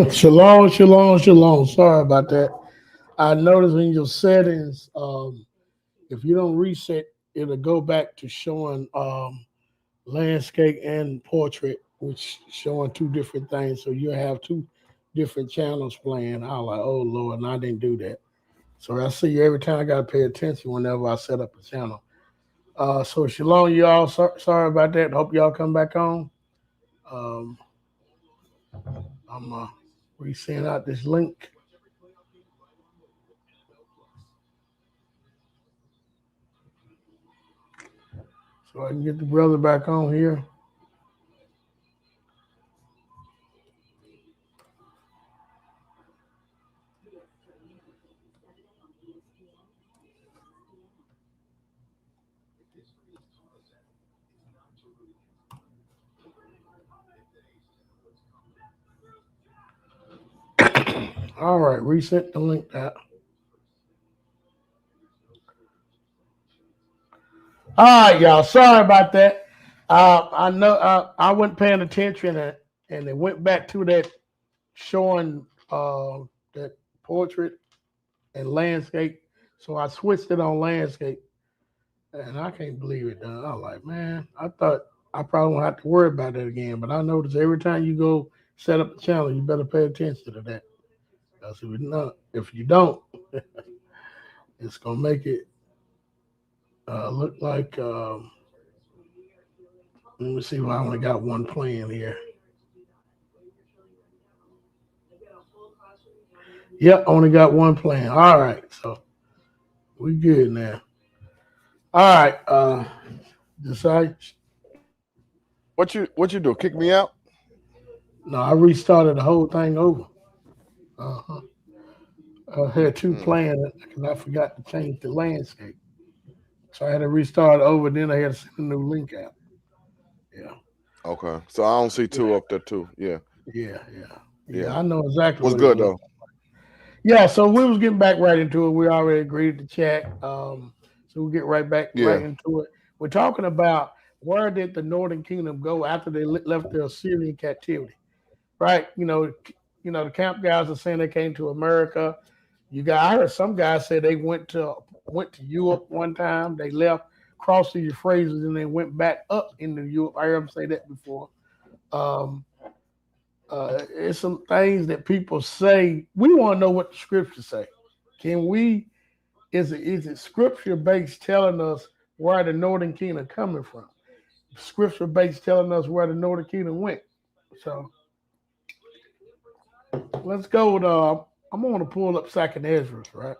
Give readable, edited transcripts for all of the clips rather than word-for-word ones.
Shalom, shalom, shalom. Sorry about that. I noticed in your settings, if you don't reset, it'll go back to showing landscape and portrait, which showing two different things. So you have two different channels playing. I was like, oh Lord, and I didn't do that. So I see every time I gotta pay attention whenever I set up a channel. So shalom, y'all. Sorry about that. Hope y'all come back on. Um, I'm re-send out this link so I can get the brother back on here. All right, reset the link out. All right, y'all. Sorry about that. I know I wasn't paying attention, and it went back to that showing that portrait and landscape. So I switched it on landscape, and I can't believe it. Done. I was like, man, I thought I probably won't have to worry about it again. But I noticed every time you go set up a channel, you better pay attention to that. Because if you don't, it's gonna make it look like. Let me see. Well, I only got one playing here. Yep, only got one playing. All right, so we good now. All right, decide. What you do? Kick me out? No, I restarted the whole thing over. Uh-huh. I had two Mm, playing because I forgot to change the landscape, so I had to restart over. Then I had to send a new link out. Yeah, okay. So I don't see two up there too. Yeah. yeah. Yeah. I know exactly Was what it's good looking. though. Yeah, so we was getting back right into it. We already agreed to chat. So we'll get right Yeah. into it. We're talking about where did the Northern Kingdom go after they left their Assyrian captivity, right? The camp guys are saying they came to America. I heard some guys say they went to Europe one time. They left, crossed the Euphrates, and then went back up into Europe. I heard them say that before. Um, it's some things that people say. We want to know what the scriptures say. Can we? Is it scripture based telling us where the Northern Kingdom coming from? Scripture based telling us where the Northern Kingdom went. So let's go with. I'm going to pull up Second Ezra, right?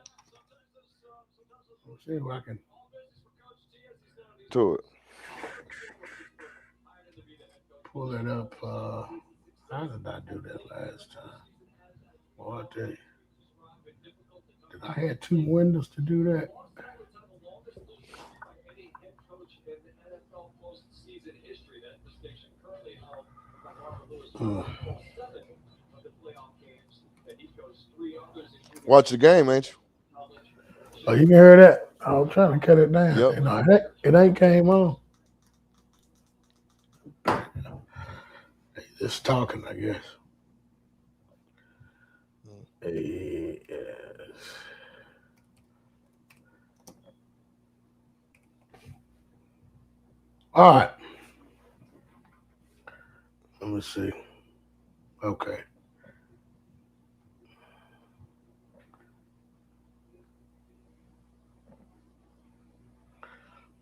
Let's see if I can To it. pull it up. How did I do that last time? Well, I tell you, did I had two windows to do that? Uh, Watch the game, ain't you? oh, you can hear that? I was trying to cut it down. Yep. It ain't came on. It's talking, I guess. Yes. All right. Let me see. Okay.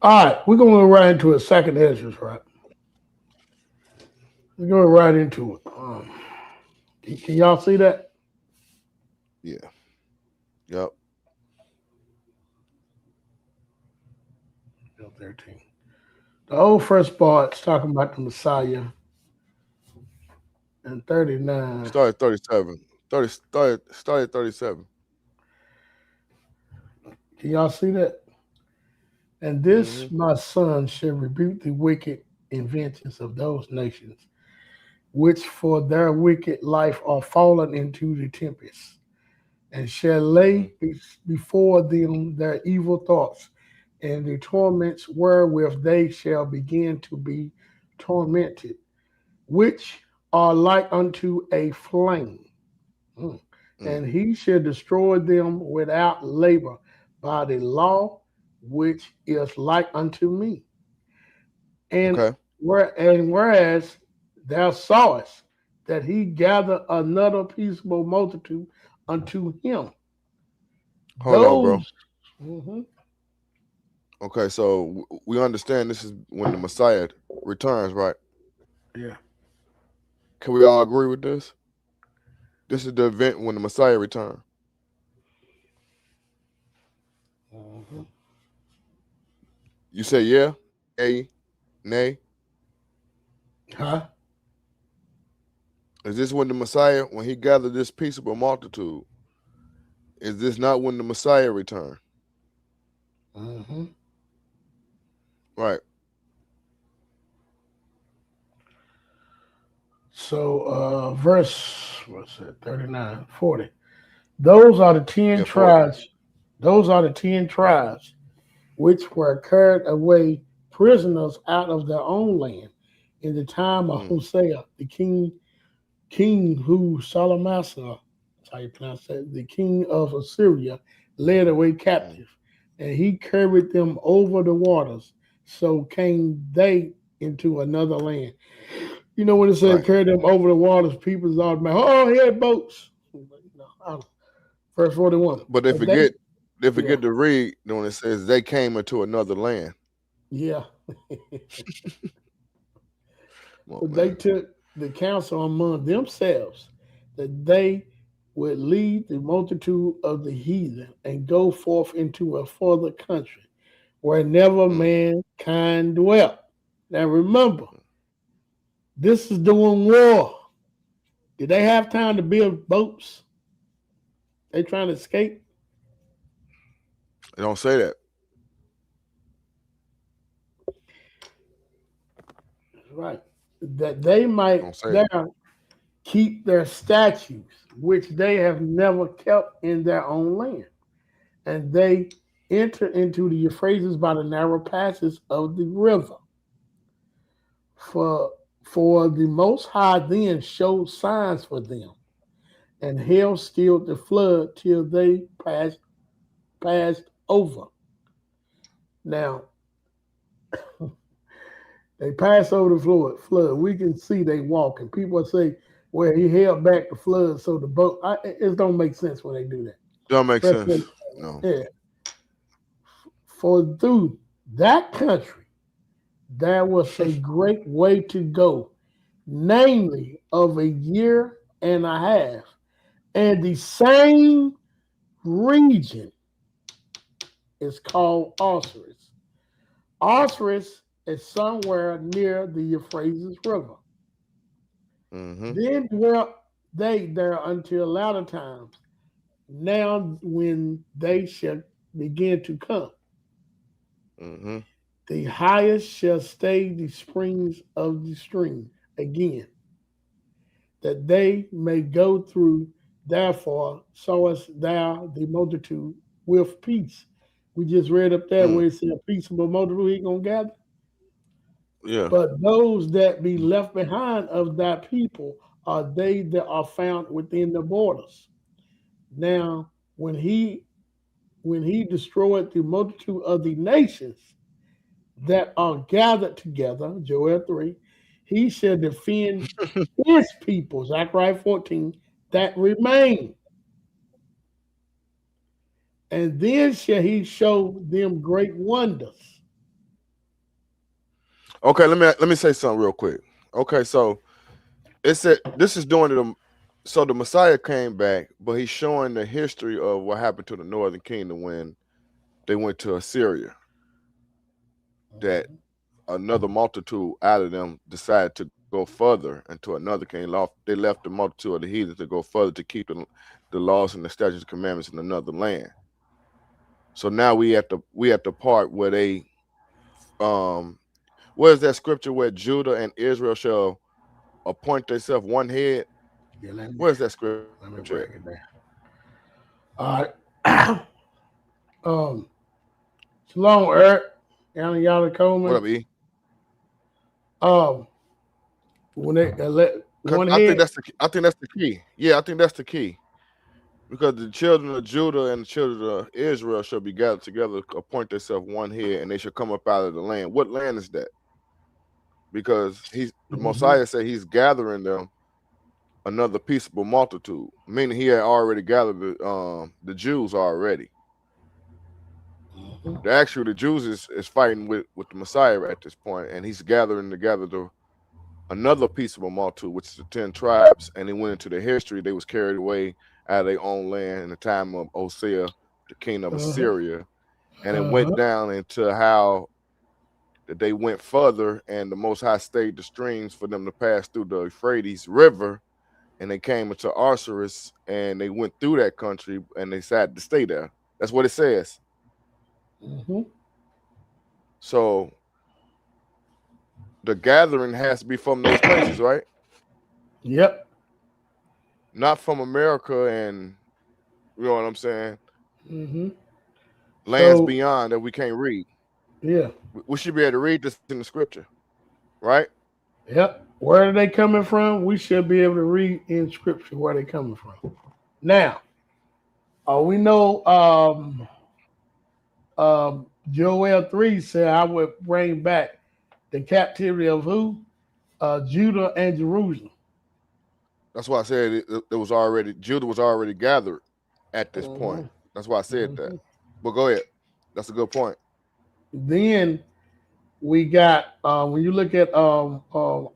All right. We're gonna go right into a second entrance, right? We're going right into it. Can y'all see that? Yeah. Yep. 13. The old first part's talking about the Messiah and 39. Started 37. 30 started 37. Can y'all see that? And Mm-hmm. this my son shall rebuke the wicked inventions of those nations, which for their wicked life are fallen into the tempest, and shall Mm-hmm. lay before them their evil thoughts, and the torments wherewith they shall begin to be tormented, which are like unto a flame. Mm. Mm. And he shall destroy them without labor by the law which is like unto me. And Okay. whereas thou sawest that he gathered another peaceable multitude unto him, Hold on, bro. those. Mhm. Okay, so we understand this is when the Messiah returns, right? Yeah. Can we all agree with this? This is the event when the Messiah returns. Mhm. You say yeah, a, nay. Huh? Is this when the Messiah, when he gathered this peaceable multitude? Is this not when the Messiah returned? Hmm. Right. So, verse, what's it, 39, 40. Those are the 10 Yeah, 40. tribes. Those are the 10 tribes which were carried away prisoners out of their own land in the time of Mm, Hosea, the king who Salamasa, that's how you pronounce that, the king of Assyria, led away mm. captive, and he carried them over the waters. So came they into another land. You know, when it said Right. carry them over the waters, people's automatic, oh, he had boats. Verse 41. But But they, they yeah, forget to read when it says they came into another land. yeah. Come on, But they man. took the counsel among themselves that they would lead the multitude of the heathen and go forth into a further country where never Mm, mankind dwelt. Now remember, this is doing war. Did they have time to build boats? They trying to escape? they don't say that. Right. That they might Don't say that. there keep their statutes, which they have never kept in their own land. And they enter into the Euphrates by the narrow passes of the river. For for the Most High then showed signs for them, and hell stilled the flood till they passed over. Now they passed over the flood. We can see they walking. People say, "Well, he held back the flood so the boat." It don't make sense when they do that. Don't make Verse sense. 40, No. yeah, for through that country there was a great way to go, namely of a year and a half, and the same region is called Osiris. Osiris is somewhere near the Euphrates River. Mm-hmm. Then dwelt they there until latter times, now when they shall begin to come. Mm-hmm. The highest shall stay the springs of the stream again, that they may go through. Therefore, sawest thou the multitude with peace. We just read up there Mm. where it said, a peaceable multitude he gonna gather. Yeah. But those that be left behind of thy people are they that are found within the borders. Now, when he destroyed the multitude of the nations that are gathered together, Joel 3, he shall defend his people, Zechariah 14, that remain. And then shall he show them great wonders. Okay, let me say something real quick. Okay, so it said this is doing the so the Messiah came back, but he's showing the history of what happened to the northern kingdom when they went to Assyria. That Mhm. another multitude out of them decided to go further into another king. They left the multitude of the heathen to go further to keep the laws and the statutes and commandments in another land. So now we at the part where they what is that scripture where Judah and Israel shall appoint themselves one head? Yeah, let me Where's that scripture at? let me break it down. All right. um, Shalom, Eric, Anna Yada What up, Coleman. E? When they let 'Cause one I think head, that's the key. Yeah, I think that's the key. Because the children of Judah and the children of Israel shall be gathered together, appoint themselves one head, and they shall come up out of the land. What land is that? Because the Messiah said he's gathering them another peaceable multitude, meaning he had already gathered the Jews already. Actually, the Jews is fighting with the Messiah at this point, and he's gathering together another peaceable multitude, which is the 10 tribes, and they went into the history. They was carried away out of their own land in the time of Hosea, the king of Assyria, and it went down into how that they went further, and the Most High stayed the streams for them to pass through the Euphrates River, and they came into Osiris, and they went through that country, and they decided to stay there. That's what it says. So the gathering has to be from those places, right? Yep. Not from America, and you know what I'm saying? Lands beyond that we can't read. Yeah. We should be able to read this in the scripture, right? Yep. Where are they coming from? We should be able to read in scripture where they're coming from. Now, we know Joel 3 said, I would bring back the captivity of who? Judah and Jerusalem. That's why I said Judah was already gathered at this point. That's why I said that. But go ahead. That's a good point. Then we got when you look at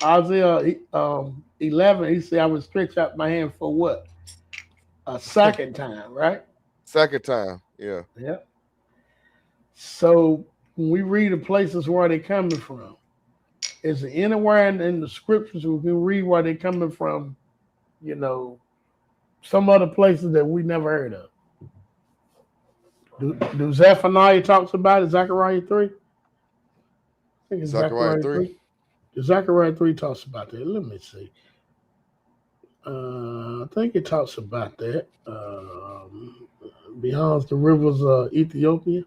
Isaiah 11, he said, I would stretch out my hand for what? A second time, right? Second time, yeah. Yep. So when we read the places where they're coming from, is there anywhere in the scriptures we can read where they're coming from, you know, some other places that we never heard of? Do Zephaniah talks about it? Zechariah 3? I think it's Zechariah 3. Zechariah 3 talks about that. Let me see. I think it talks about that. Beyond the rivers of Ethiopia.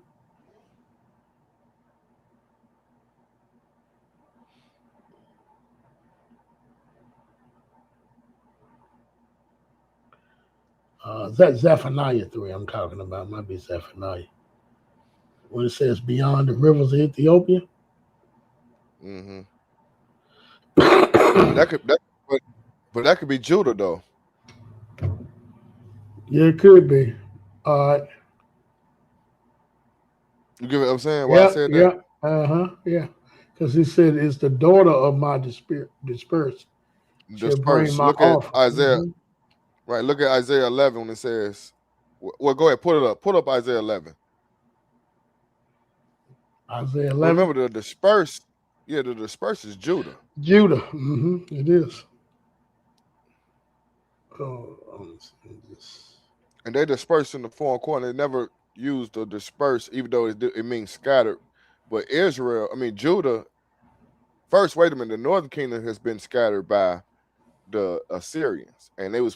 That's Zephaniah 3 I'm talking about. Might be Zephaniah. When it says beyond the rivers of Ethiopia. That could be Judah though. Yeah, it could be. All right. You get what I'm saying? Why I said that? Yeah. Because he said it's the daughter of my dispersed. Look at Isaiah. Right, look at Isaiah 11 when it says, well, go ahead, put it up. Put up Isaiah 11. Isaiah 11. Remember the dispersed is Judah. Judah, it is. And they dispersed in the foreign corner. They never used the dispersed, even though it means scattered. But Judah, first, wait a minute, the northern kingdom has been scattered by the Assyrians, and then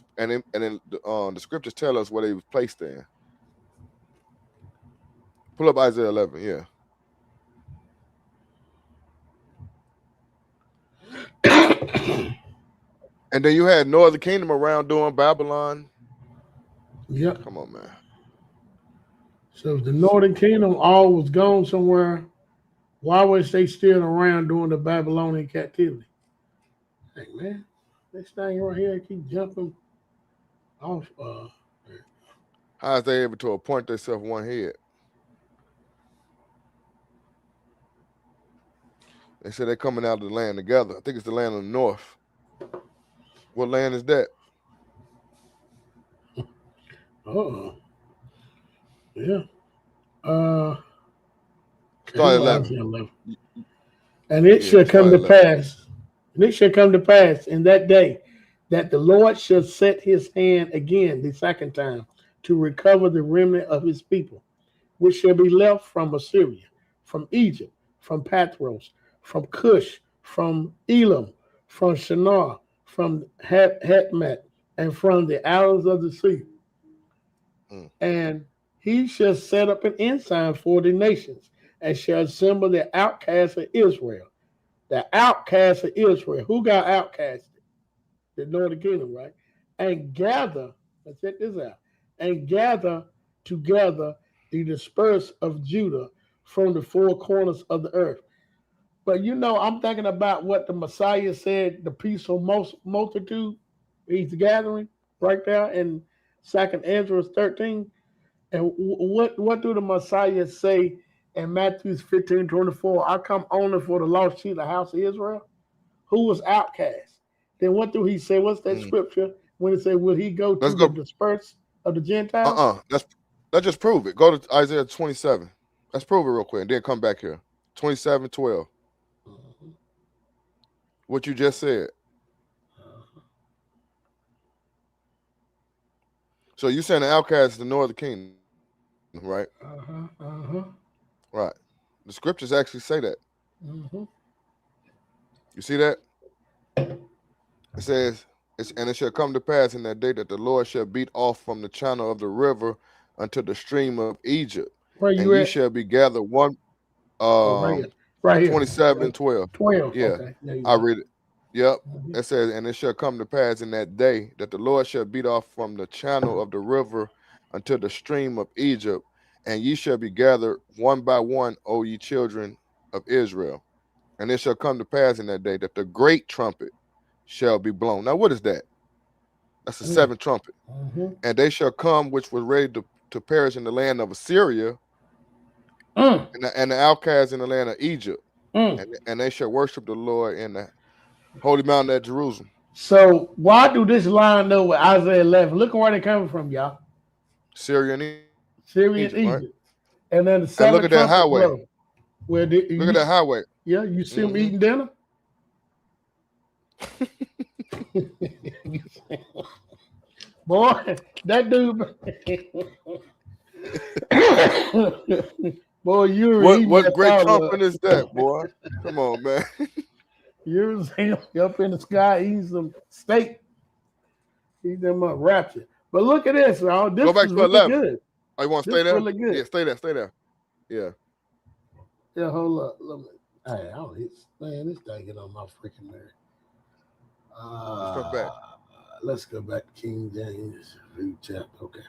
the scriptures tell us where they was placed in. Pull up Isaiah 11, yeah. And then you had northern kingdom around doing Babylon. Yep. Come on, man. So if the northern kingdom all was gone somewhere, why was they still around during the Babylonian captivity? Hey, man. This thing right here keep jumping off. How is they able to appoint themselves one head? They said they're coming out of the land together. I think it's the land of the north. What land is that? Yeah. Start 11. And it shall come to pass. And it shall come to pass in that day that the Lord shall set his hand again the second time to recover the remnant of his people, which shall be left from Assyria, from Egypt, from Pathros, from Cush, from Elam, from Shinar, from Hatmat, and from the islands of the sea. And he shall set up an ensign for the nations, and shall assemble the outcasts of Israel. The outcasts of Israel. Who got outcasted? The northern kingdom, right? And gather, let's check this out, and gather together the dispersed of Judah from the four corners of the earth. But I'm thinking about what the Messiah said, the peaceful multitude he's gathering right there in Second Ezra 13. And what do the Messiah say in Matthew 15:24? I come only for the lost sheep of the house of Israel, who was outcast. Then what do he say? What's that scripture when it says, will he go to the dispersed of the Gentiles? Let's just prove it. Go to Isaiah 27. Let's prove it real quick and then come back here. 27:12. What you just said. So you saying the outcast is the northern kingdom, right? Right. The scriptures actually say that. You see that? It says, and it shall come to pass in that day that the Lord shall beat off from the channel of the river unto the stream of Egypt. Where you and at? ye shall be gathered one. Right here. 27:12. 12. Yeah, Okay. I read it. Yep. It says, and it shall come to pass in that day that the Lord shall beat off from the channel of the river unto the stream of Egypt, and ye shall be gathered one by one, O ye children of Israel. And it shall come to pass in that day that the great trumpet shall be blown. Now, what is that? That's the seventh trumpet. And they shall come, which was ready to perish in the land of Assyria, and the outcasts in the land of Egypt, and they shall worship the Lord in the holy mountain at Jerusalem. So why do this line up with Isaiah 11? Look where they're coming from, y'all. Syria and Egypt. Right? And then the seventh look at that highway. Look at that highway. Yeah, you see them eating dinner? Boy, that dude. Boy, you what great trumpet is that, boy? Come on, man. You're up in the sky eating some steak. Eat them up, rapture. But look at this, y'all. This Go back is to really 11. good. Oh, you want to stay there? Really good. Yeah, stay there. Yeah. Yeah, hold up. Let me. Hey, man, this thing get on my freaking nerve. Let's come back. Let's go back to King James chapter. Okay.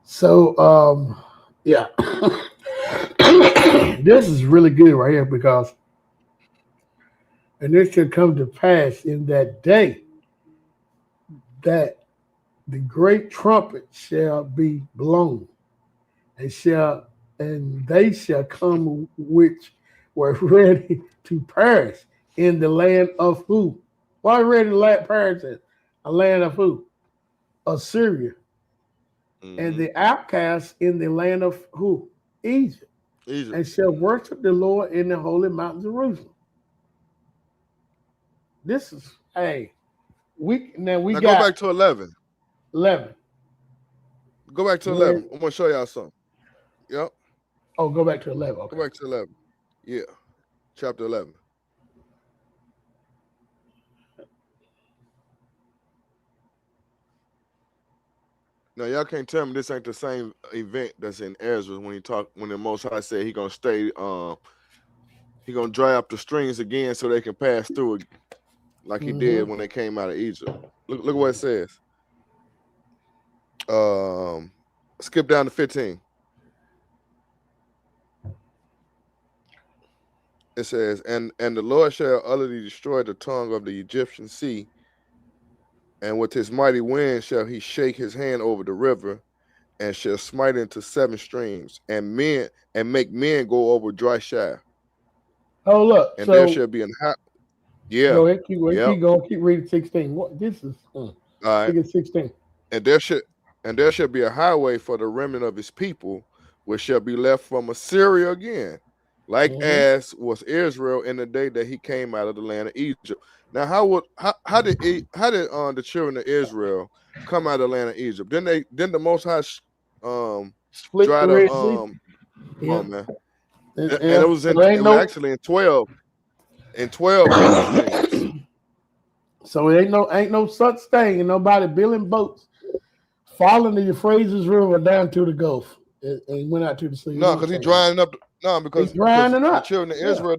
So, yeah, this is really good right here because, and it shall come to pass in that day that the great trumpet shall be blown, and they shall come which were ready to perish in the land of who? Why ready to perish in a land of who? Assyria. And the outcasts in the land of who? Egypt. And shall worship the Lord in the holy mountain Jerusalem. This is, now go back to 11. 11. Go back to 11. I'm going to show y'all something. Yep. Oh, go back to 11. Okay. Go back to 11. Yeah. Chapter 11. Now, y'all can't tell me this ain't the same event that's in Ezra when the Most High said he gonna stay, he gonna dry up the streams again so they can pass through it like he did when they came out of Egypt. Look what it says. Skip down to 15. It says, and the Lord shall utterly destroy the tongue of the Egyptian sea, and with his mighty wind shall he shake his hand over the river, and shall smite into 7 streams, and make men go over dry shaft. Oh, look. And there shall be Go ahead, keep going. Keep reading 16. What this is? All right. 16. And there shall be a highway for the remnant of his people, which shall be left from Assyria again, like as was Israel in the day that he came out of the land of Egypt. Now, how did the children of Israel come out of the land of Egypt? Then the Most High split dried the Red up. Sea. Come on, man. And it was actually in 12. In 12 streams. So it ain't no such thing, and nobody building boats following the Euphrates River down to the Gulf and went out to the sea. No, because he's drying up. Because the children of Israel.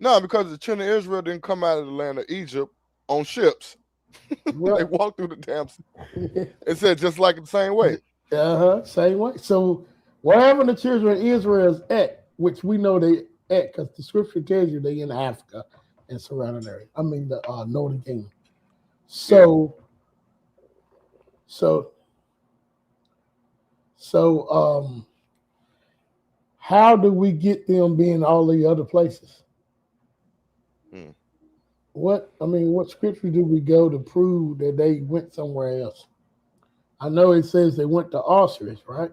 No, because the children of Israel didn't come out of the land of Egypt on ships. They walked through the damn. It said just like the same way. Same way. So wherever the children of Israel is at, which we know they at, because the scripture tells you they in Africa and surrounding area. I mean the northern kingdom. So, how do we get them being all the other places? What scripture do we go to prove that they went somewhere else? I know it says they went to Osiris, right?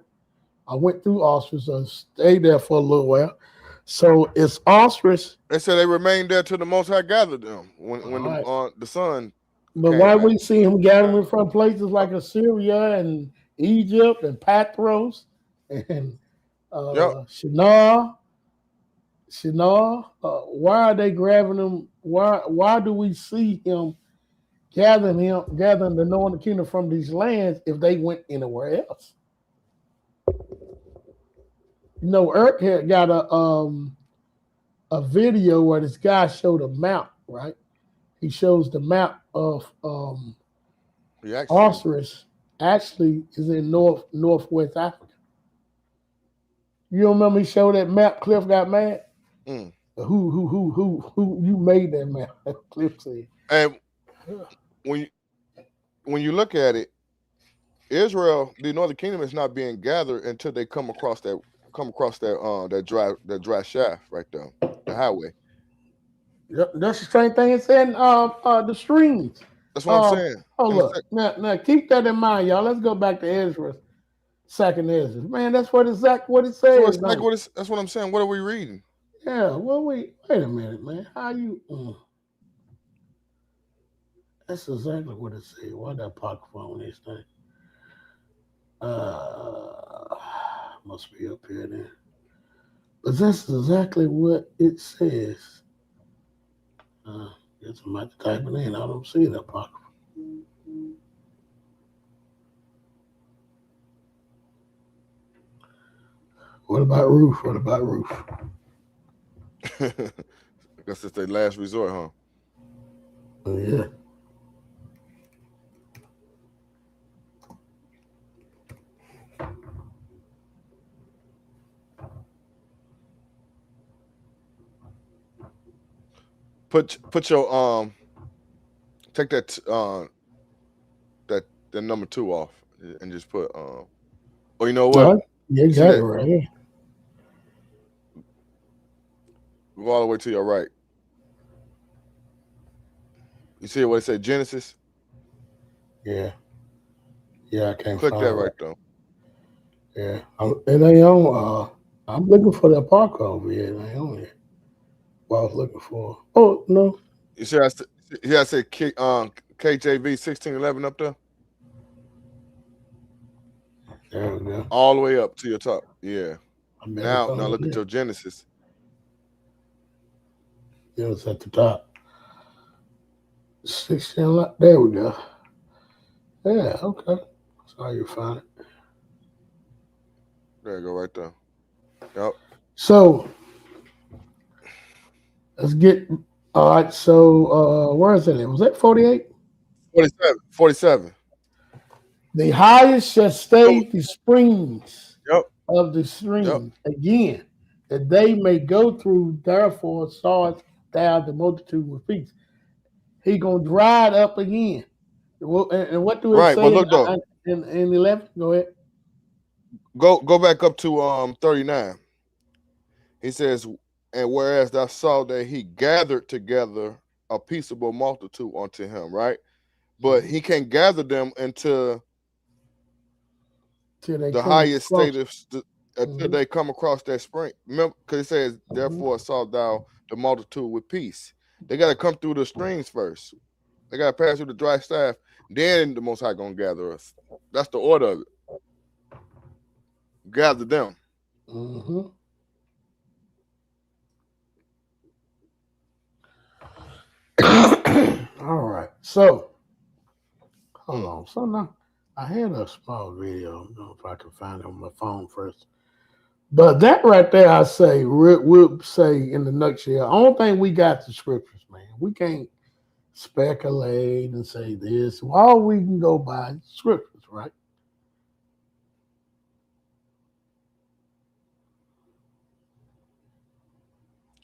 I went through Osiris and stayed there for a little while. So it's Osiris. They said they remained there till the Most High gathered them when the sun. But why we see him gathering from places like Assyria and Egypt and Pathros and Shinar? Why are they grabbing them? Why do we see him gathering the northern kingdom from these lands if they went anywhere else? You know, Eric had got a video where this guy showed a map, right? He shows the map of Osiris actually is in northwest Africa. You remember he showed that map? Cliff got mad. Who you made that map? Cliff said. And when you look at it, Israel, the northern kingdom, is not being gathered until they come across that dry shaft right there, the highway. Yep, that's the same thing it's in the streams. That's what I'm saying. Look, now keep that in mind, y'all. Let's go back to Ezra, second Ezra. Man, that's what it says. That's what I'm saying. What are we reading? Yeah, well, wait a minute, man. How you? That's exactly what it says. Why that pocket phone this thing? Must be up here then. But that's exactly what it says. Guess I might type it in. I don't see that pocket. What about Ruth? I guess it's their last resort, huh? Oh, yeah. Put your take that that number 2 off and just put oh, you know what? Yeah, exactly right. Yeah. Go all the way to your right. You see what it said, Genesis? Yeah. Yeah, I can't click find that right though. Yeah. It ain't on I'm looking for that park over here. It ain't on here. What I was looking for. Oh no. You see I said KJV 1611 up there? There we go. All the way up to your top. Yeah. Now look at your Genesis. Yeah, it's at the top. 16. There we go. Yeah, okay. That's how you find it. There you go, right there. Yep. So let's get all right. So where is it? Was that 48? 47. The highest shall stay the springs of the streams again, that they may go through. Therefore, sawest thou the multitude with peace. He gonna dry it up again. And what do it say? But look though, in 11? Go ahead. Go back up to 39. He says, and whereas thou saw that he gathered together a peaceable multitude unto him, right? But he can't gather them until the highest state of until they come across that spring. Remember, because it says, therefore saw thou the multitude with peace. They got to come through the streams first. They got to pass through the dry staff. Then the Most High gonna gather us. That's the order of it. Gather them. Mm-hmm. All right. So, hold on. So now I had a small video. I don't know if I can find it on my phone first. But that right there, I say, we'll say in the nutshell, I don't think we got the scriptures, man. We can't speculate and say this. All we can go by is scriptures, right?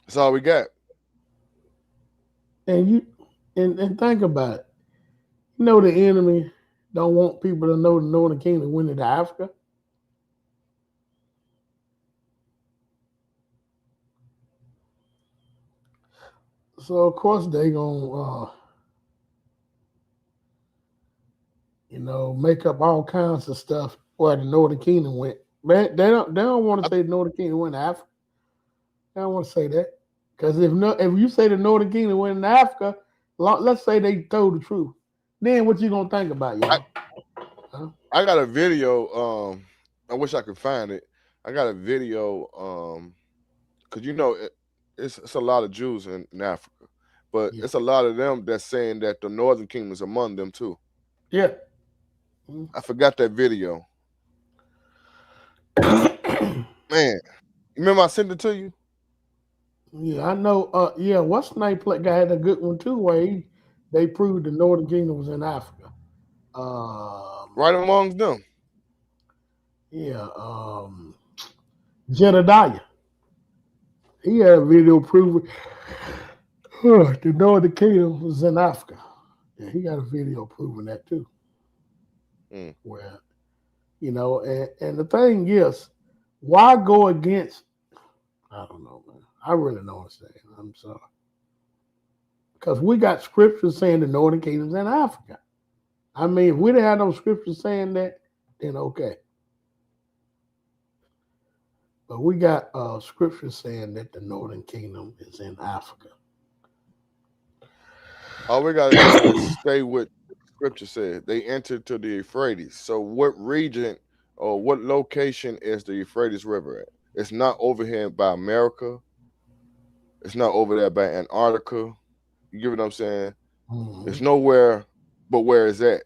That's all we got. And and think about it. You know the enemy don't want people to know the Northern Kingdom went into Africa. So of course they gonna make up all kinds of stuff where the Northern Kingdom went. But they don't want to say the Northern Kingdom went to Africa. They don't want to say that. Because if you say the Northern Kingdom went in Africa, let's say they told the truth. Then what you gonna think about, y'all? I got a video. I wish I could find it. I got a video. Because it's a lot of Jews in Africa, but it's a lot of them that's saying that the Northern Kingdom is among them too. Yeah. I forgot that video. Man, you remember I sent it to you? Yeah, I know. Yeah, what's the name? Guy had a good one too, where they proved the Northern Kingdom was in Africa. Right amongst them. Yeah. Jedediah. He had a video proving the Northern Kingdom was in Africa. Yeah, he got a video proving that too. Where, and the thing is, why go against? I don't know, man. I really don't understand. I'm sorry. Because we got scriptures saying the Northern Kingdom's in Africa. I mean, if we didn't have no scriptures saying that, then okay. But we got scriptures saying that the Northern Kingdom is in Africa. All we got to do is stay with scripture said. They entered to the Euphrates. So what region or what location is the Euphrates River at? It's not over here by America. It's not over there by Antarctica. You get what I'm saying? Mm-hmm. It's nowhere but where is that?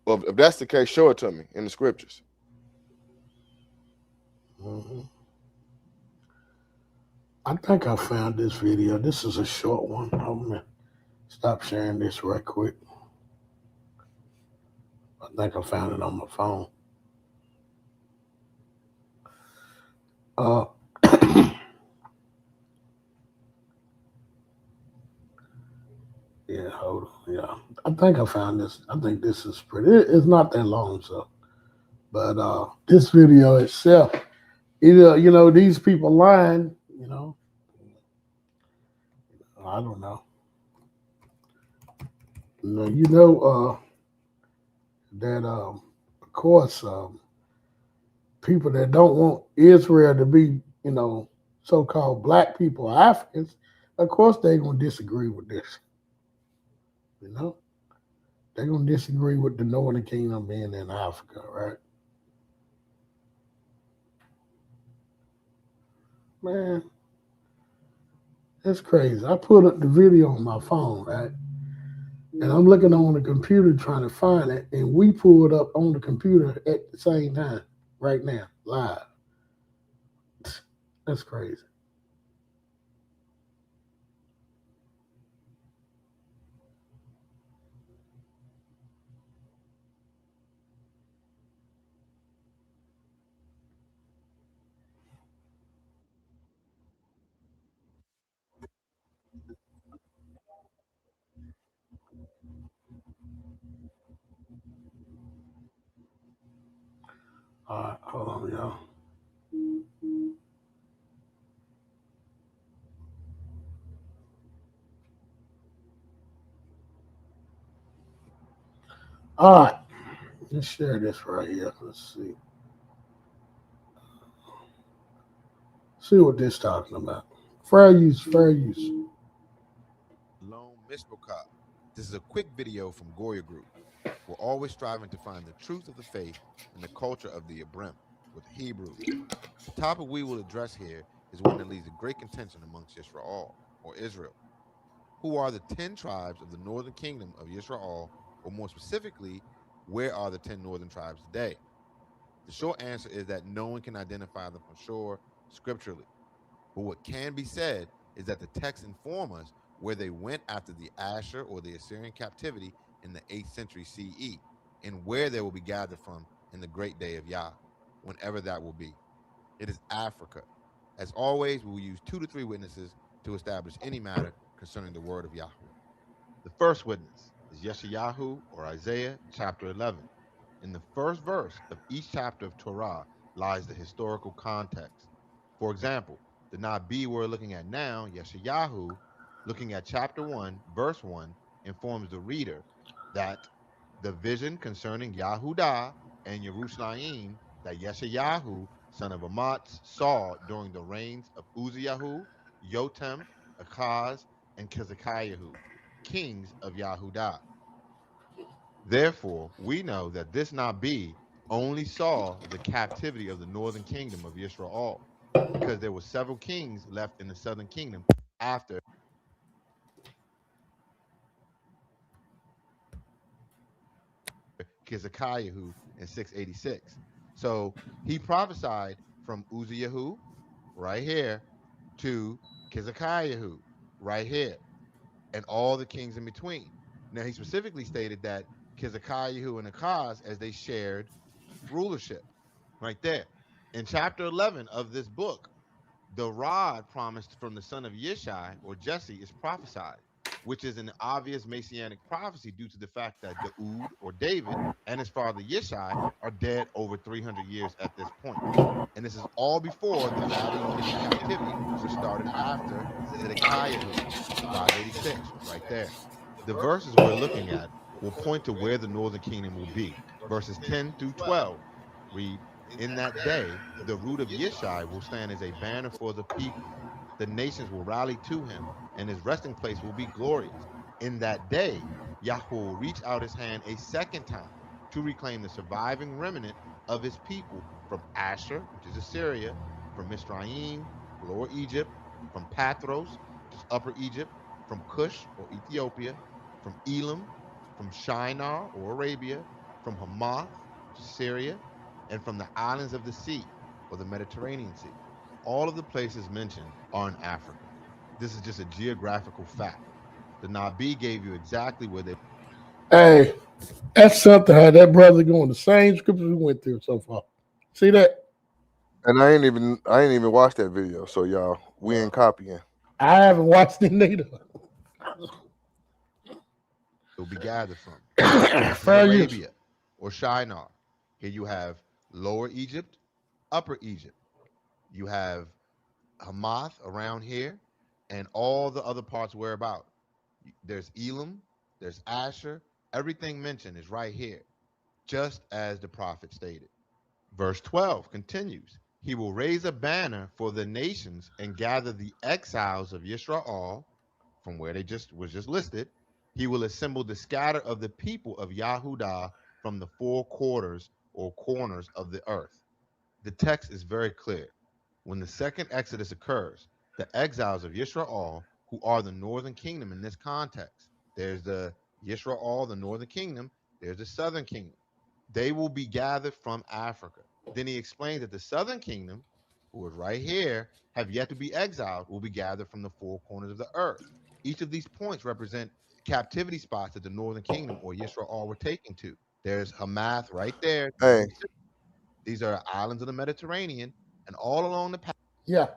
Well, if that's the case, show it to me in the scriptures. Mm-hmm. I think I found this video. This is a short one. I'm going to stop sharing this right quick. I think I found it on my phone. Yeah, hold on. Yeah, I think I found this. I think this is pretty. It's not that long, so. But this video itself, either these people lying. I don't know. That of course people that don't want Israel to be so-called black people or Africans, of course they're gonna disagree with this. They're gonna disagree with the Northern Kingdom being in Africa, right? Man, that's crazy. I put up the video on my phone, right? And I'm looking on the computer trying to find it, and we pulled up on the computer at the same time, right now, live. That's crazy. All right, hold on, y'all. All right, let's share this right here. Let's see. See what this talking about. Fair use, fair use. Lone Mishpokah. This is a quick video from Goya Group. We're always striving to find the truth of the faith and the culture of the Abrim, with the Hebrews. The topic we will address here is one that leads to great contention amongst Yisrael, or Israel. Who are the 10 tribes of the northern kingdom of Yisrael, or more specifically, where are the 10 northern tribes today? The short answer is that no one can identify them for sure scripturally. But what can be said is that the texts inform us where they went after the Asher or the Assyrian captivity in the 8th century CE, and where they will be gathered from in the great day of Yah, whenever that will be. It is Africa. As always, we will use 2 to 3 witnesses to establish any matter concerning the word of Yahweh. The first witness is Yeshayahu or Isaiah chapter 11. In the first verse of each chapter of Torah lies the historical context. For example, the Nabi we're looking at now, Yeshayahu, looking at chapter 1, verse 1, informs the reader that the vision concerning Yahudah and Yerushalayim that Yeshayahu, son of Amatz, saw during the reigns of Uzziyahu, Yotam, Achaz, and Kezekiahu, kings of Yahudah. Therefore, we know that this Nabi only saw the captivity of the northern kingdom of Yisrael, because there were several kings left in the southern kingdom after Kezekiahu in 686. So he prophesied from Uzziyahu, right here, to Kezekiahu, right here, and all the kings in between. Now, he specifically stated that Kezekiahu and Achaz, as they shared rulership, right there. In chapter 11 of this book, the rod promised from the son of Yishai or Jesse is prophesied, which is an obvious messianic prophecy due to the fact that Daud or David and his father Yishai are dead over 300 years at this point. And this is all before the Babylonian captivity, which started after Zedekiah, 586, right there. The verses we're looking at will point to where the northern kingdom will be. Verses 10 through 12 read, in that day, the root of Yishai will stand as a banner for the people. The nations will rally to him, and his resting place will be glorious. In that day, Yahweh will reach out his hand a second time to reclaim the surviving remnant of his people from Asher, which is Assyria, from Misraim, Lower Egypt, from Pathros, which is Upper Egypt, from Cush or Ethiopia, from Elam, from Shinar or Arabia, from Hamath, which is Syria, and from the islands of the sea or the Mediterranean Sea. All of the places mentioned are in Africa. This is just a geographical fact. The Nabi gave you exactly where they. Hey, that's something how that brother going the same scriptures we went through so far. See that? And I ain't even watched that video. So y'all, we ain't copying. I haven't watched it neither. will be gathered from. This is Arabia or Shinar. Here you have Lower Egypt, Upper Egypt. You have Hamath around here, and all the other parts whereabout. There's Elam, there's Asher. Everything mentioned is right here, just as the prophet stated. Verse 12 continues. He will raise a banner for the nations and gather the exiles of Yisrael from where they was just listed. He will assemble the scatter of the people of Yahudah from the 4 quarters or corners of the earth. The text is very clear. When the second Exodus occurs, the exiles of Yisrael, who are the northern kingdom in this context, there's the Yisrael, the northern kingdom, there's the southern kingdom. They will be gathered from Africa. Then he explains that the southern kingdom, who is right here, have yet to be exiled, will be gathered from the 4 corners of the earth. Each of these points represent captivity spots that the northern kingdom or Yisrael were taken to. There's Hamath right there. Hey. These are islands of the Mediterranean, and all along the path. Yeah.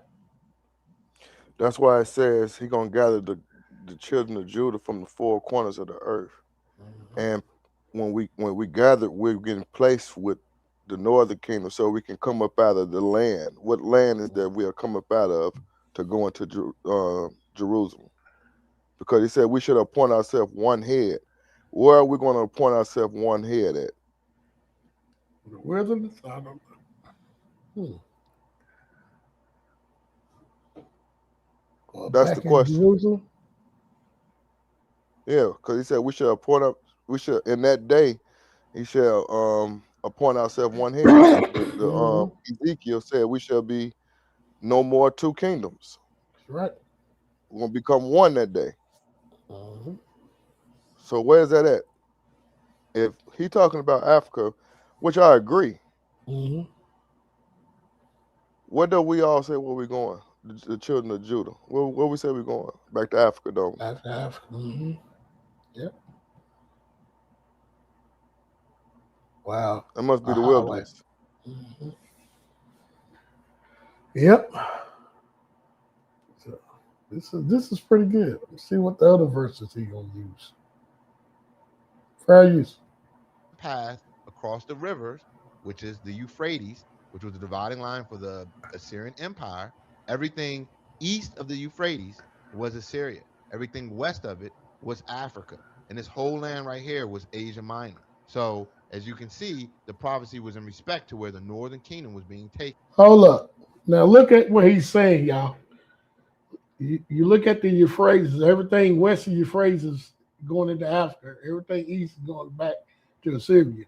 That's why it says he's gonna gather the children of Judah from the 4 corners of the earth. Mm-hmm. And when we gather, we're getting placed with the northern kingdom, so we can come up out of the land. What land is that we'll come up out of to go into Jerusalem? Because he said we should appoint ourselves one head. Where are we going to appoint ourselves one head at? The wilderness? I don't know. That's the question. Jerusalem? Yeah, because he said we should appoint up. We should in that day. He shall appoint ourselves one head. Ezekiel said we shall be no more 2 kingdoms. That's right. We're gonna become one that day. Mm-hmm. So where's that at? If he talking about Africa, which I agree, mm-hmm. where do we all say where we going? the children of Judah. Where we say we going? Back to Africa, though. After Africa. Mm-hmm. Yep. Wow. That must be A the highlight. wilderness. Mm-hmm. Yep. So this is pretty good. Let's see what the other verses he gonna use. Fair use. Path across the rivers, which is the Euphrates, which was the dividing line for the Assyrian Empire. Everything east of the Euphrates was Assyria. Everything west of it was Africa. And this whole land right here was Asia Minor. So, as you can see, the prophecy was in respect to where the northern kingdom was being taken. Hold up. Now look at what he's saying, y'all. You look at the Euphrates, everything west of Euphrates is going into Africa. Everything east is going back to Assyria.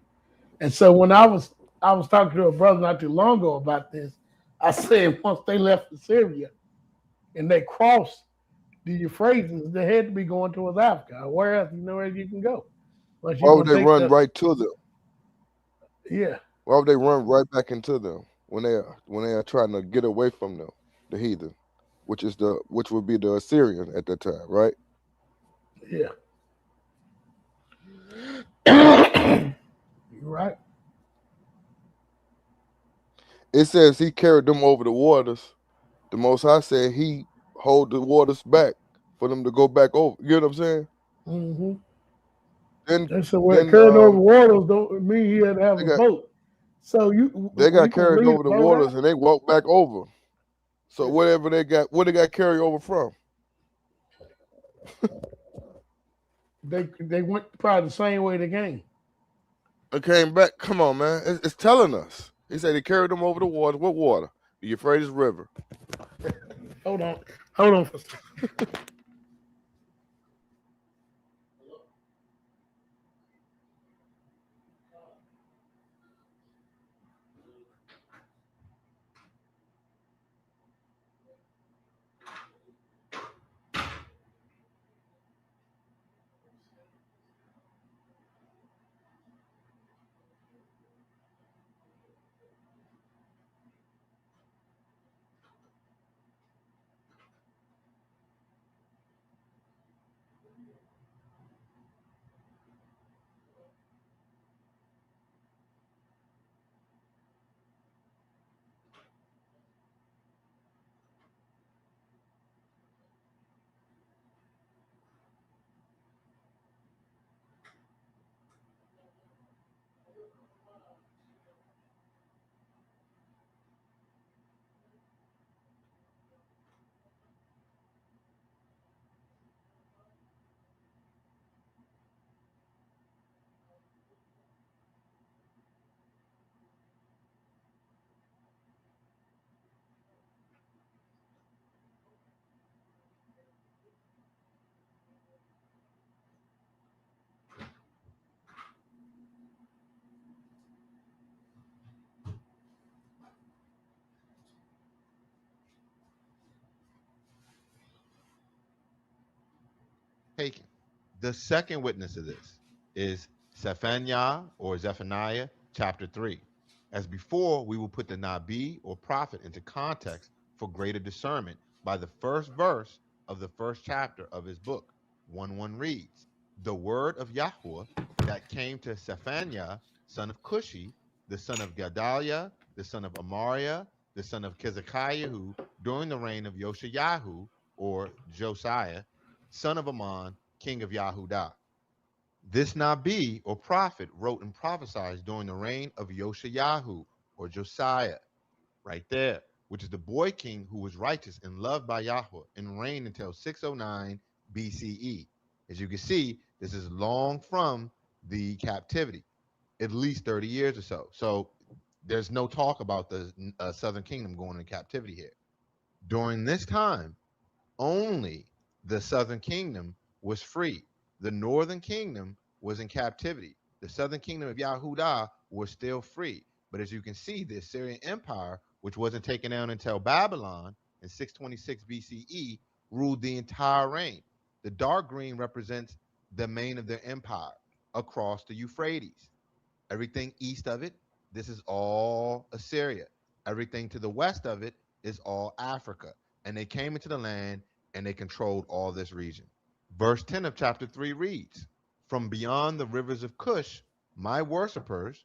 And so when I was talking to a brother not too long ago about this, I said once they left Assyria and they crossed the Euphrates, they had to be going towards Africa. Where else you know where you can go? Unless you're Why would gonna they take run the right to them? yeah. Why would they run right back into them when they are trying to get away from them, the heathen, which would be the Assyrian at that time, right? Yeah. You're right. It says he carried them over the waters. The Most High said he hold the waters back for them to go back over. You know what I'm saying? Mm-hmm. Then And so what then carrying over waters don't mean he had to have they a got boat. So you they got gonna carried leave over the the boat waters out? and they walked back over. So Yeah. whatever they got, where they got carried over from? They went probably the same way they came. It came back. Come on, man. It's telling us. He said he carried them over the water. What water? The Euphrates River. Hold on. Hold on for a second. Taken. The second witness of this is Zephaniah or Zephaniah chapter 3. As before, we will put the Nabi or prophet into context for greater discernment by the first verse of the first chapter of his book. 1:1 reads, the word of Yahweh that came to Zephaniah, son of Cushi, the son of Gedaliah, the son of Amariah, the son of Kezekiah, who during the reign of Yoshayahu or Josiah, son of Ammon, king of Yahudah. This Nabi or prophet wrote and prophesied during the reign of Yoshayahu or Josiah, right there, which is the boy king who was righteous and loved by Yahweh and reigned until 609 BCE. As you can see, this is long from the captivity, at least 30 years or so. So there's no talk about the southern kingdom going into captivity here. During this time, only the southern kingdom was free. The northern kingdom was in captivity. The southern kingdom of Yahudah was still free. But as you can see, the Assyrian Empire, which wasn't taken down until Babylon in 626 BCE, ruled the entire reign. The dark green represents the main of their empire across the Euphrates. Everything east of it, this is all Assyria. Everything to the west of it is all Africa. and they came into the land and they controlled all this region. Verse 10 of chapter 3 reads, "From beyond the rivers of Cush, my worshippers,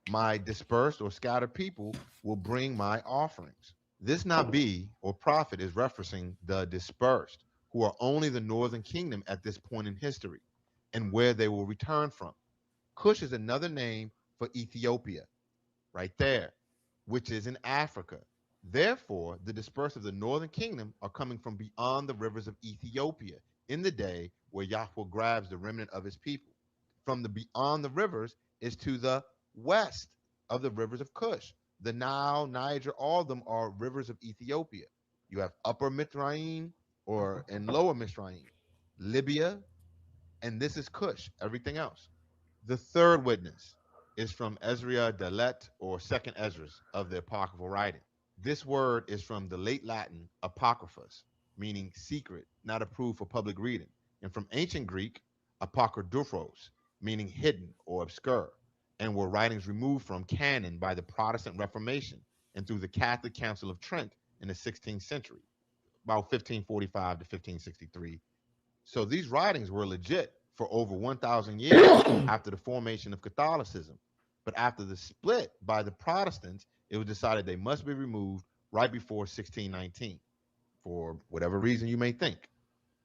my dispersed or scattered people, will bring my offerings." This Nabi or prophet is referencing the dispersed, who are only the northern kingdom at this point in history, and where they will return from. Cush is another name for Ethiopia, right there, which is in Africa. Therefore, the dispersed of the northern kingdom are coming from beyond the rivers of Ethiopia in the day where Yahweh grabs the remnant of his people. From the beyond the rivers is to the west of the rivers of Cush. The Nile, Niger, all of them are rivers of Ethiopia. You have Upper Mizraim and Lower Mizraim, Libya, and this is Cush, everything else. The third witness is from Ezra Dalet or Second Esdras of the apocryphal writing. This word is from the late Latin apocryphos, meaning secret, not approved for public reading, and from ancient Greek apokryphos, meaning hidden or obscure, and were writings removed from canon by the Protestant Reformation and through the Catholic Council of Trent in the 16th century, about 1545 to 1563. So these writings were legit for over 1,000 years after the formation of Catholicism. But after the split by the Protestants, it was decided they must be removed right before 1619, for whatever reason you may think.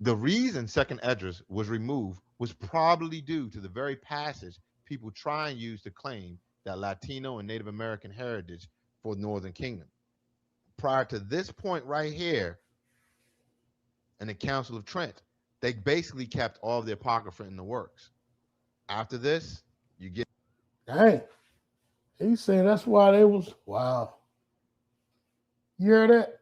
The reason Second Esdras was removed was probably due to the very passage people try and use to claim that Latino and Native American heritage for the Northern Kingdom. Prior to this point right here, in the Council of Trent, they basically kept all of the Apocrypha in the works. After this, you get. Dang. He said that's why they was, wow. You hear that?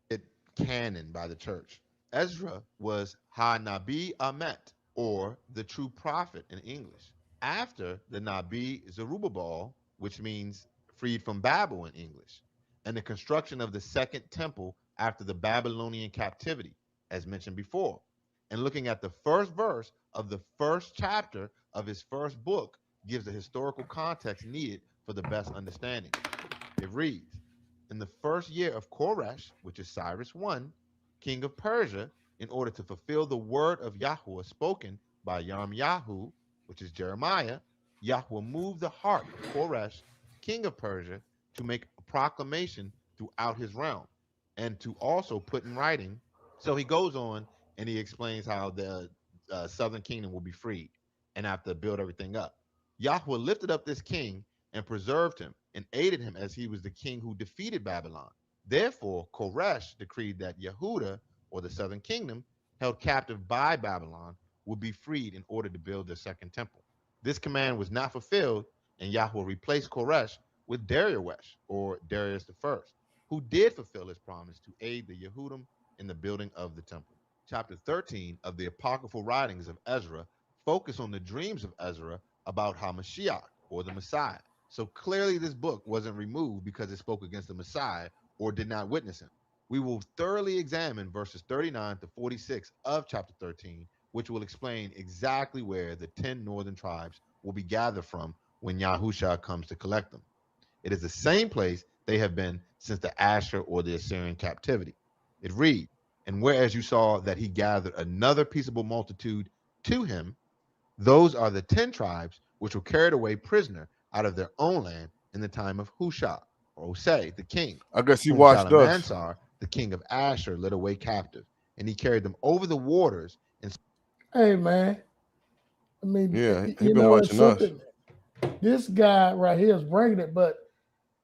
It canon by the church. Ezra was Ha-Nabi Amet, or the true prophet in English. After the Nabi Zerubbabel, which means freed from Babel in English, and the construction of the second temple after the Babylonian captivity, as mentioned before. And looking at the first verse of the first chapter of his first book gives the historical context needed for the best understanding. It reads, "In the first year of Koresh, which is Cyrus I, king of Persia, in order to fulfill the word of Yahweh spoken by Yirmiyahu, which is Jeremiah, Yahweh moved the heart of Koresh, king of Persia, to make a proclamation throughout his realm and to also put in writing." So he goes on and he explains how the southern kingdom will be freed and have to build everything up. Yahweh lifted up this king and preserved him and aided him as he was the king who defeated Babylon. Therefore, Koresh decreed that Yehuda, or the southern kingdom, held captive by Babylon, would be freed in order to build the second temple. This command was not fulfilled, and Yahweh replaced Koresh with Darius, or Darius I, who did fulfill his promise to aid the Yehudim in the building of the temple. Chapter 13 of the apocryphal writings of Ezra focus on the dreams of Ezra about HaMashiach, or the Messiah. So clearly this book wasn't removed because it spoke against the Messiah or did not witness him. We will thoroughly examine verses 39 to 46 of chapter 13, which will explain exactly where the 10 northern tribes will be gathered from when Yahusha comes to collect them. It is the same place they have been since the Asher or the Assyrian captivity. It reads, "And whereas you saw that he gathered another peaceable multitude to him, those are the 10 tribes which were carried away prisoner out of their own land in the time of Hushah, or Osei, the king, I guess he whom watched us. Shalmaneser, the king of Asher, led away captive, and he carried them over the waters." And Hey, man. I mean, Yeah, he you been know, it's watching us. something. This guy right here is bringing it, but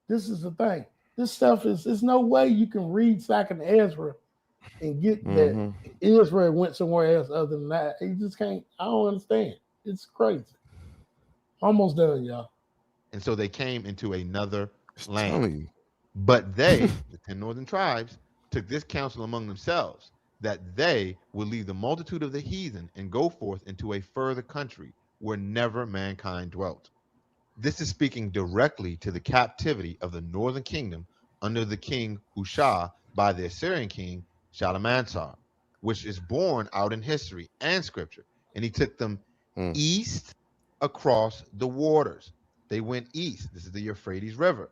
this is the thing. This stuff is, there's no way you can read Second Ezra and get that Israel went somewhere else other than that. You just can't. I don't understand. It's crazy. Almost done, y'all. And so they came into another land. Telling you. But they, the 10 northern tribes, took this counsel among themselves, that they would leave the multitude of the heathen and go forth into a further country where never mankind dwelt. This is speaking directly to the captivity of the northern kingdom under the king Hushah by the Assyrian king Shalmaneser, which is born out in history and scripture. And he took them east across the waters. They went east. This is the Euphrates River.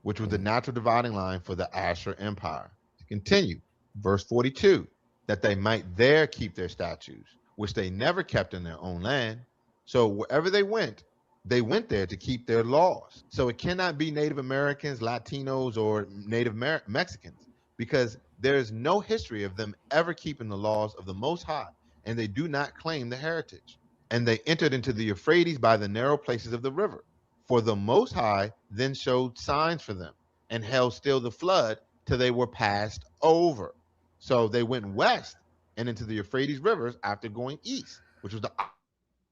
which was the natural dividing line for the Asher Empire. To continue, verse 42, that they might there keep their statues, which they never kept in their own land. So wherever they went there to keep their laws. So it cannot be Native Americans, Latinos, or Native Mexicans, because there is no history of them ever keeping the laws of the Most High, and they do not claim the heritage. And they entered into the Euphrates by the narrow places of the river. For the Most High then showed signs for them, and held still the flood till they were passed over. So they went west and into the Euphrates rivers after going east, which was the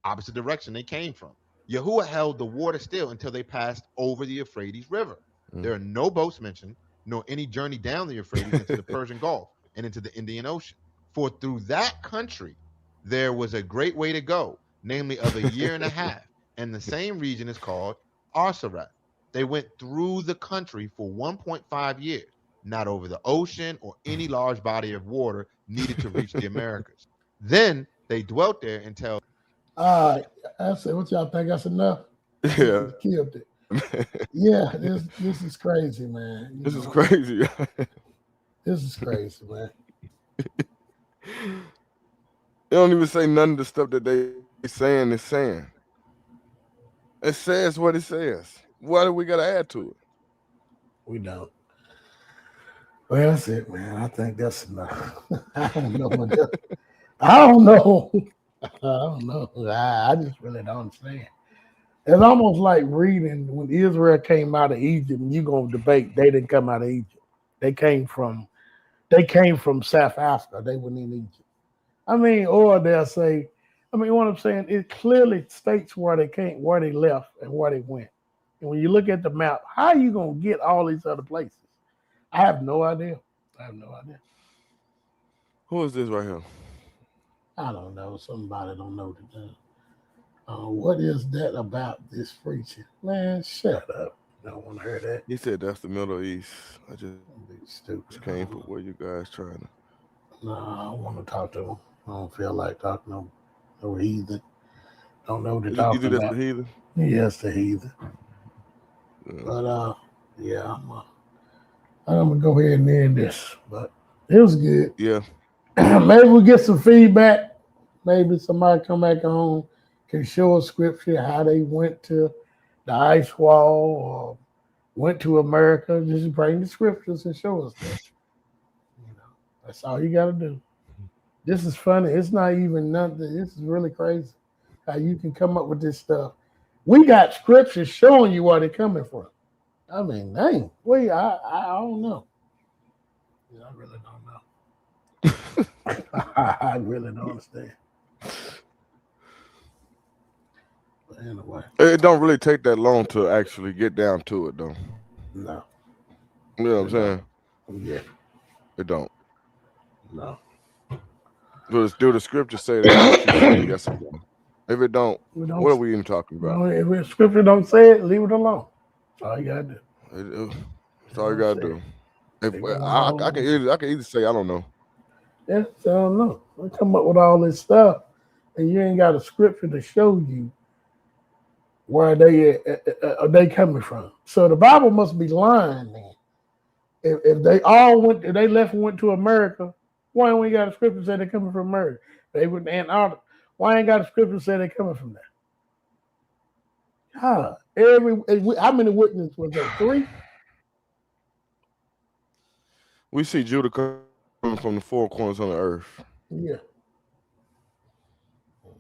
opposite direction they came from. Yahuwah held the water still until they passed over the Euphrates River. There are no boats mentioned, nor any journey down the Euphrates into the Persian Gulf and into the Indian Ocean. For through that country there was a great way to go, namely of a year and a half, and the same region is called Arsarat. They went through the country for 1.5 years, not over the ocean or any large body of water needed to reach the Americas. Then they dwelt there until... All right, I said, what y'all think? That's enough. Yeah. Killed it. Yeah, this is crazy, man. This is crazy. This is crazy, man. They don't even say none of the stuff that they saying is saying. It says what it says. What do we got to add to it? We don't. Well, that's it, man. I think that's enough. I don't know. I don't know. I don't know. I just really don't understand. It's almost like reading when Israel came out of Egypt, and you're gonna debate. They didn't come out of Egypt. They came from South Africa. They weren't in Egypt. I mean, or they'll say, I mean, what I'm saying, it clearly states where they came, where they left, and where they went. And when you look at the map, how are you gonna get all these other places? I have no idea. Who is this right here? I don't know. Somebody don't know today. What is that about this preaching? Man, shut up. Don't want to hear that. He said that's the Middle East. I just Stupid. came for where you guys trying to. No, I don't want to talk to him. I don't feel like talking to no heathen. Don't know what they're talking You do about. that's the heathen? Yes, the heathen. Yeah. But yeah, I'm gonna go ahead and end this. But it was good. Yeah. Maybe we get some feedback. Maybe somebody come back home can show us scripture how they went to the ice wall or went to America. Just bring the scriptures and show us that. You know, that's all you got to do. This is funny. It's not even nothing. This is really crazy how you can come up with this stuff. We got scriptures showing you where they're coming from. I mean, dang. I don't know. Yeah, I really don't know. I really don't understand. But anyway. It don't really take that long to actually get down to it, though. No. You know what I'm saying? Yeah. It don't. No. Do the scripture say that? Yes or no? If it don't, what are we even talking about? If the scripture don't say it, leave it alone. That's all you gotta do. That's all you gotta do. If I can either say I don't know. Yeah, so I don't know. We come up with all this stuff, and you ain't got a scripture to show you where they coming from. So the Bible must be lying, man. If they all went, if they left and went to America, why ain't we got a scripture say they coming from America? They went to Antarctica. Why ain't got a scripture say they coming from there? God, how many witnesses was there? 3? We see Judah coming from the 4 corners on the earth. Yeah. You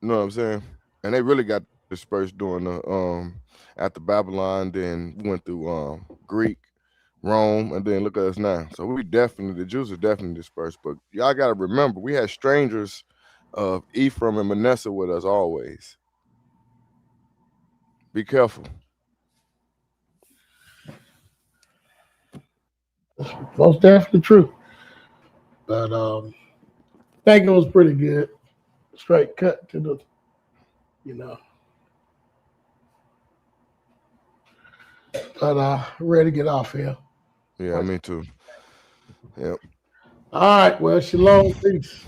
know what I'm saying? And they really got dispersed during the after Babylon, then went through Greek, Rome, and then look at us now. So the Jews are definitely dispersed. But y'all gotta remember, we had strangers of Ephraim and Manasseh with us always. Be careful. Most definitely true. But I think it was pretty good. Straight cut to the, But ready to get off here. Yeah, me too. Yep. All right. Well, shalom, peace.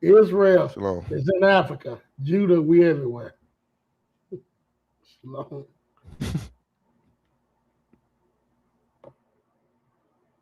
Israel Shalom. is in Africa. Judah, we everywhere. Shalom.